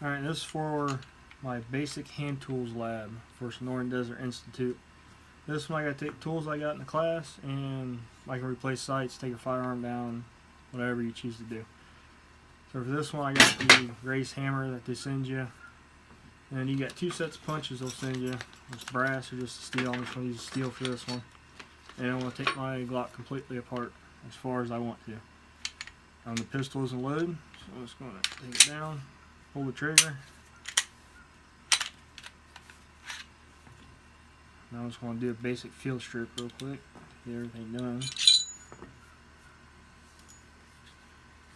Alright, this is for my basic hand tools lab for Sonoran Desert Institute. This one I gotta take tools I got in the class, and I can replace sights, take a firearm down, whatever you choose to do. So for this one I got the race hammer that they send you, and then you got 2 sets of punches they'll send you. It's brass or just steel. I'm just going to use steel for this one. And I'm going to take my Glock completely apart as far as I want to. The pistol isn't loaded, so I'm just going to take it down, pull the trigger. Now I'm just going to do a basic field strip real quick, get everything done.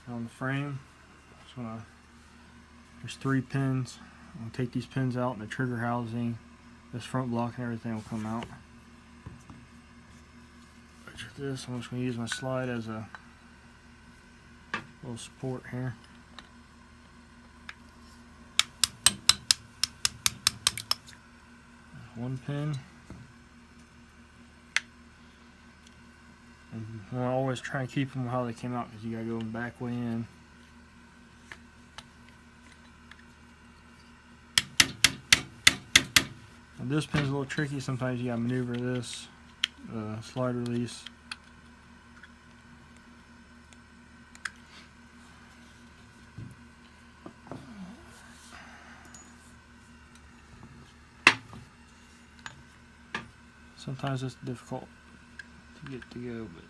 On the frame, there's 3 pins. I'm going to take these pins out, and the trigger housing, this front block and everything will come out. With this, I'm just going to use my slide as a little support here. One pin. And I always try and keep them how they came out, because you got to go back way in. Now this pin's a little tricky. Sometimes you got to maneuver this slide release. Sometimes it's difficult to get to go, but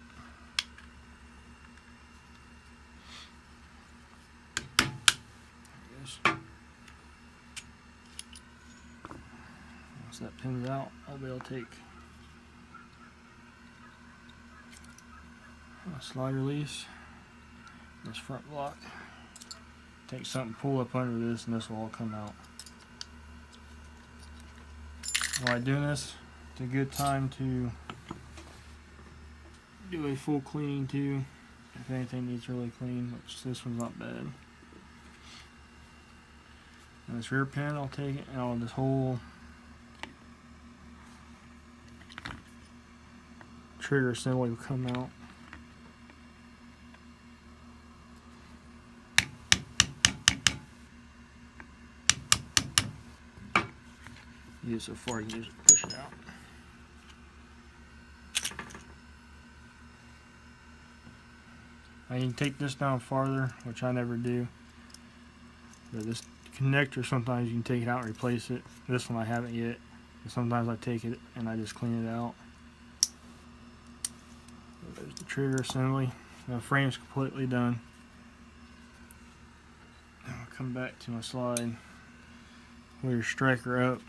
once that pin's out, I'll be able to take a slide release, this front block, take something, pull up under this, and this will all come out. While I'm doing this, it's a good time to do a full cleaning too, if anything needs really clean, which this one's not bad. And this rear pin, I'll take it, and this whole trigger assembly will come out. Use it so far, you can just push it out. Now you can take this down farther, which I never do. But this connector, sometimes you can take it out and replace it. This one I haven't yet. But sometimes I take it and I just clean it out. So there's the trigger assembly. Now the frame's completely done. Now I'll come back to my slide. Pull your striker up.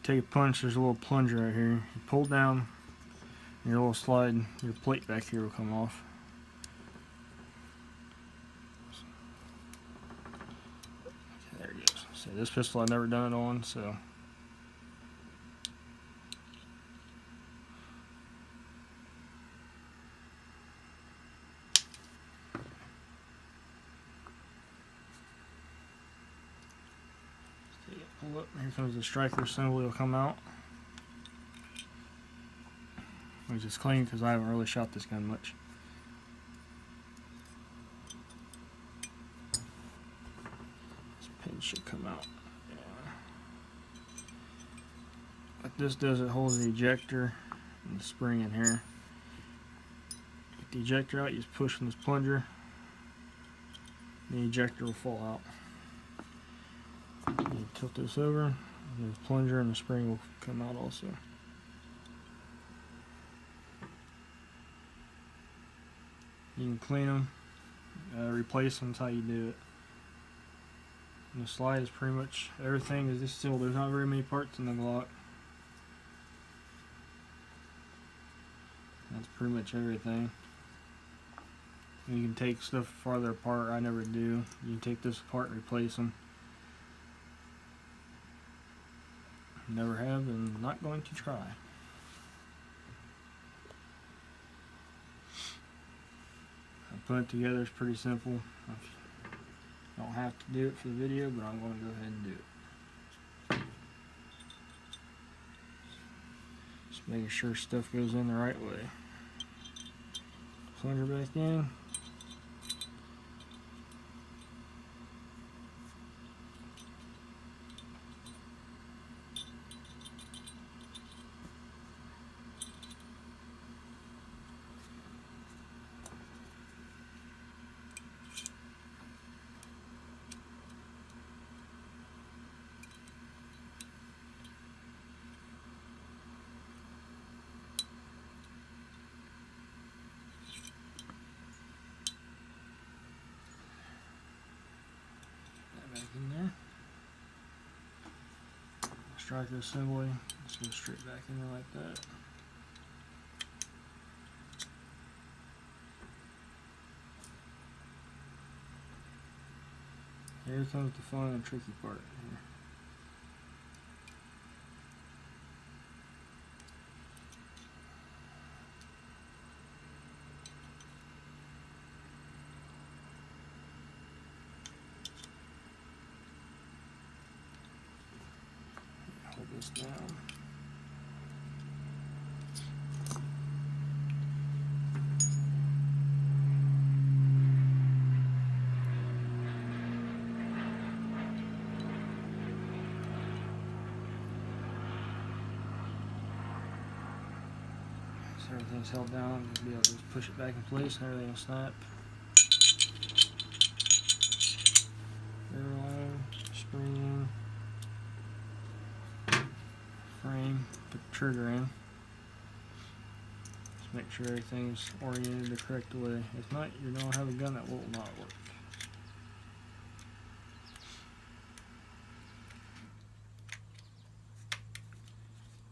Take a punch, there's a little plunger right here. You pull down, and your little slide, your plate back here will come off. Okay, there it goes. So this pistol I've never done it on, so pull up, here comes the striker assembly, will come out. Which is clean because I haven't really shot this gun much. This pin should come out. Yeah. What this does, it holds the ejector and the spring in here. Get the ejector out, you just push on this plunger, the ejector will fall out. You tilt this over, and the plunger and the spring will come out also. You can clean them, replace them, that's how you do it. And the slide is pretty much everything is just still, there's not very many parts in the Glock. That's pretty much everything. And you can take stuff farther apart, I never do. You can take this apart and replace them. Never have and not going to try. Putting it together is pretty simple. I don't have to do it for the video, but I'm going to go ahead and do it. Just making sure stuff goes in the right way. Plunger back in. in there. Striker assembly, just go straight back in there like that. Here comes the fun and tricky part here. Hold this down. So everything's held down, you'll be able to just push it back in place and everything will snap. Airline, spring, frame, put the trigger in. Just make sure everything's oriented the correct way. If not, you're going to have a gun that will not work.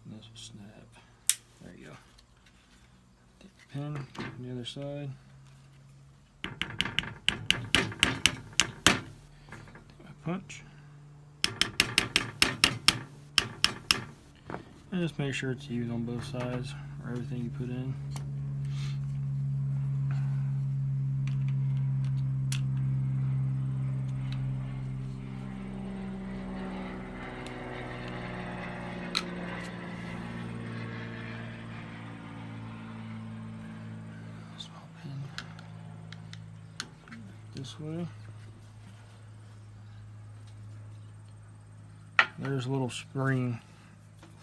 And this will snap. There you go. Take the pin on the other side. Take my punch. And just make sure it's even on both sides, or everything you put in. Small pin this way. There's a little spring.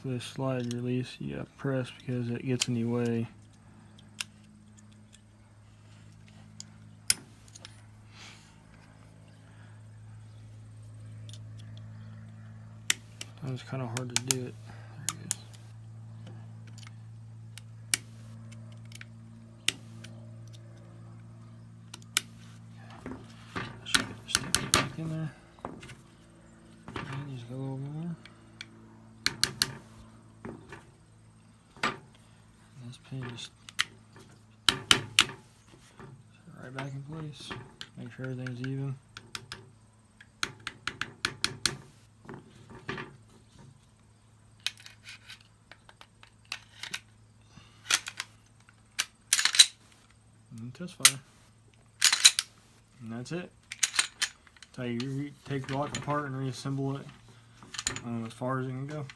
This slide release, you gotta press because it gets in the way. It's kind of hard to do it. There it is. Okay. I should get the stick back in there. And just go a little more. This pin just right back in place. Make sure everything's even. And test fire. And that's it. That's how you take the Glock apart and reassemble it as far as it can go.